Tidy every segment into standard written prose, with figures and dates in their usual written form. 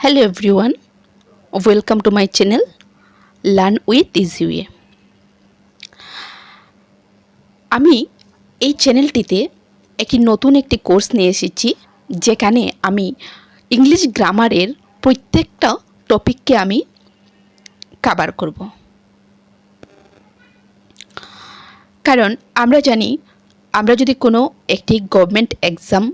Hello everyone, welcome to my channel Learn with Easy Way. আমি এই চ্যানেলটিতে নতুন একটি কোর্স নিয়ে এসেছি, যেখানে আমি ইংলিশ গ্রামারের প্রত্যেকটা টপিককে আমি কভার করব। কারণ আমরা জানি, আমরা যদি কোনো একটি গভর্নমেন্ট এক্সাম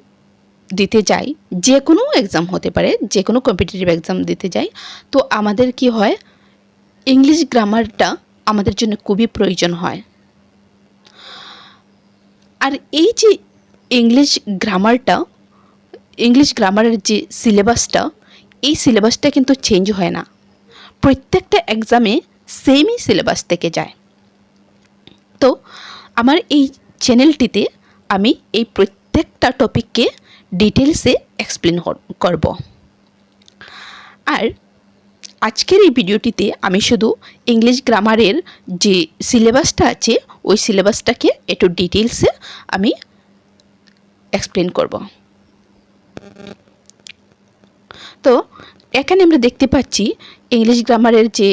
দিতে যাই, যে কোনো এক্সাম হতে পারে, যে কোনো কম্পিটিটিভ এক্সাম দিতে যাই, তো আমাদের কি হয়, ইংলিশ গ্রামারটা আমাদের জন্য খুবই প্রয়োজন হয়। আর এই যে ইংলিশ গ্রামারের যে সিলেবাসটা, এই সিলেবাসটা কিন্তু চেঞ্জ হয় না, প্রত্যেকটা এক্সামে সেমই সিলেবাস থেকে যায়। তো আমার এই চ্যানেলটিতে আমি এই প্রত্যেকটা টপিককে ডিটেলসে এক্সপ্লেন করব। আর আজকের এই ভিডিওটিতে আমি শুধু ইংলিশ গ্রামারের যে সিলেবাসটা আছে, ওই সিলেবাসটাকে একটু ডিটেলসে আমি এক্সপ্লেন করব। তো এখানে আমরা দেখতে পাচ্ছি ইংলিশ গ্রামারের যে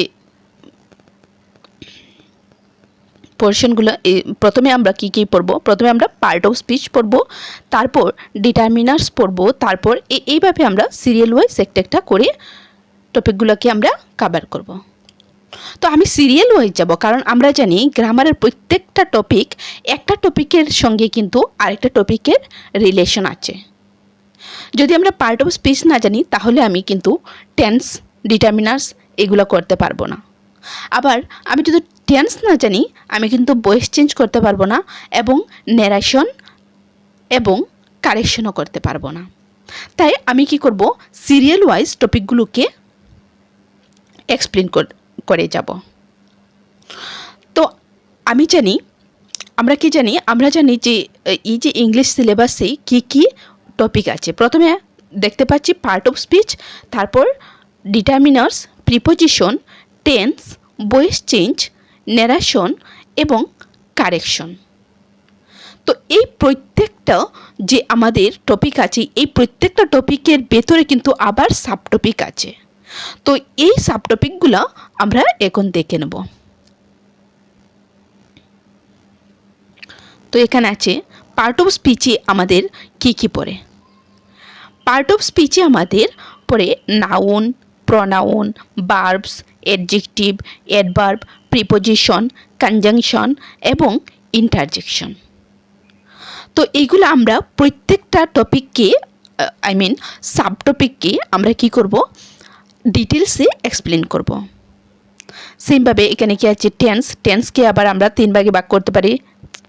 পোর্শনগুলো। প্রথমে আমরা কি পড়ব? প্রথমে আমরা পার্ট অফ স্পিচ পড়ব, তারপর ডিটারমিনার্স পড়ব, তারপর এইভাবে আমরা সিরিয়াল ওয়াইজ একটা করে টপিকগুলোকে আমরা কভার করব। তো আমি সিরিয়াল ওয়াইজ যাব, কারণ আমরা জানি গ্রামারের প্রত্যেকটা টপিক একটা টপিকের সঙ্গে কিন্তু আরেকটা টপিকের রিলেশন আছে। যদি আমরা পার্ট অফ স্পিচ না জানি, তাহলে আমি কিন্তু টেন্স, ডিটারমিনার্স এগুলো করতে পারবো না। আবার আমি যদি টেন্স না জানি, আমি কিন্তু ভয়েস চেঞ্জ করতে পারবো না, এবং ন্যারেশন এবং কারেকশনও করতে পারবো না। তাই আমি কি করব, সিরিয়াল ওয়াইজ টপিকগুলোকে এক্সপ্লেন করে যাব। তো আমরা জানি যে এই যে ইংলিশ সিলেবাসে কি টপিক আছে। প্রথমে দেখতে পাচ্ছি পার্ট অফ স্পিচ, তারপর determiners, preposition, tense, voice change, narration এবং কারেকশন। তো এই প্রত্যেকটা যে আমাদের টপিক আছে, এই প্রত্যেকটা টপিকের ভেতরে কিন্তু আবার সাব টপিক আছে। তো এই সাব টপিকগুলো আমরা এখন দেখে নেব। তো এখানে আছে পার্ট অফ স্পিচে আমাদের কি পড়ে। পার্ট অফ স্পিচে আমাদের পড়ে noun, pronoun, verbs, adjective, adverb, preposition, conjunction এবং ইন্টারজেকশন। তো এইগুলো আমরা প্রত্যেকটা টপিককে সাব টপিককে আমরা কি করব, ডিটেলসে এক্সপ্লেন করব। সেমভাবে এখানে কি আছে টেন্সকে আবার আমরা 3 ভাগে ভাগ করতে পারি: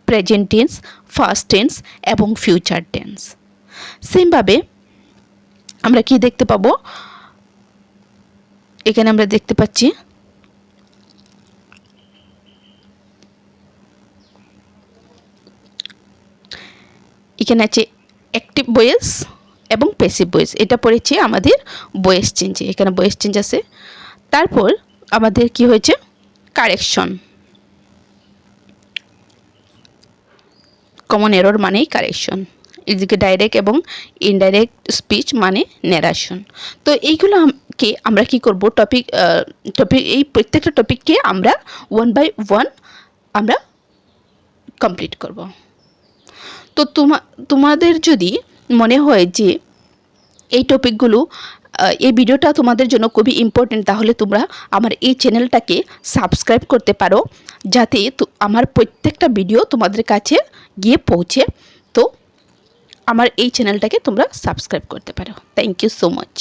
প্রেজেন্ট টেন্স, ফার্স্ট টেন্স এবং ফিউচার টেন্স। সেমভাবে আমরা কি দেখতে পাবো, এখানে আমরা দেখতে পাচ্ছি এখানে আছে অ্যাক্টিভ ভয়েস এবং প্যাসিভ ভয়েস। এটা পড়েছে আমাদের ভয়েস চেঞ্জে, এখানে ভয়েস চেঞ্জ আছে। তারপর আমাদের কি হয়েছে, কারেকশন। কমন এরর মানেই কারেকশন। এদিকে ডাইরেক্ট এবং ইনডাইরেক্ট স্পিচ মানে ন্যারেশন। তো এইগুলোকে আমরা কি করব, টপিক এই প্রত্যেকটা টপিককে আমরা 1 বাই 1 আমরা কমপ্লিট করব। তো তোমাদের যদি মনে হয় যে এই টপিকগুলো, এই ভিডিওটা তোমাদের জন্য খুবই ইম্পর্টেন্ট, তাহলে তোমরা আমার এই চ্যানেলটাকে সাবস্ক্রাইব করতে পারো, যাতে আমার প্রত্যেকটা ভিডিও তোমাদের কাছে গিয়ে পৌঁছে। তো আমার এই চ্যানেলটাকে তোমরা সাবস্ক্রাইব করতে পারো। Thank you so much.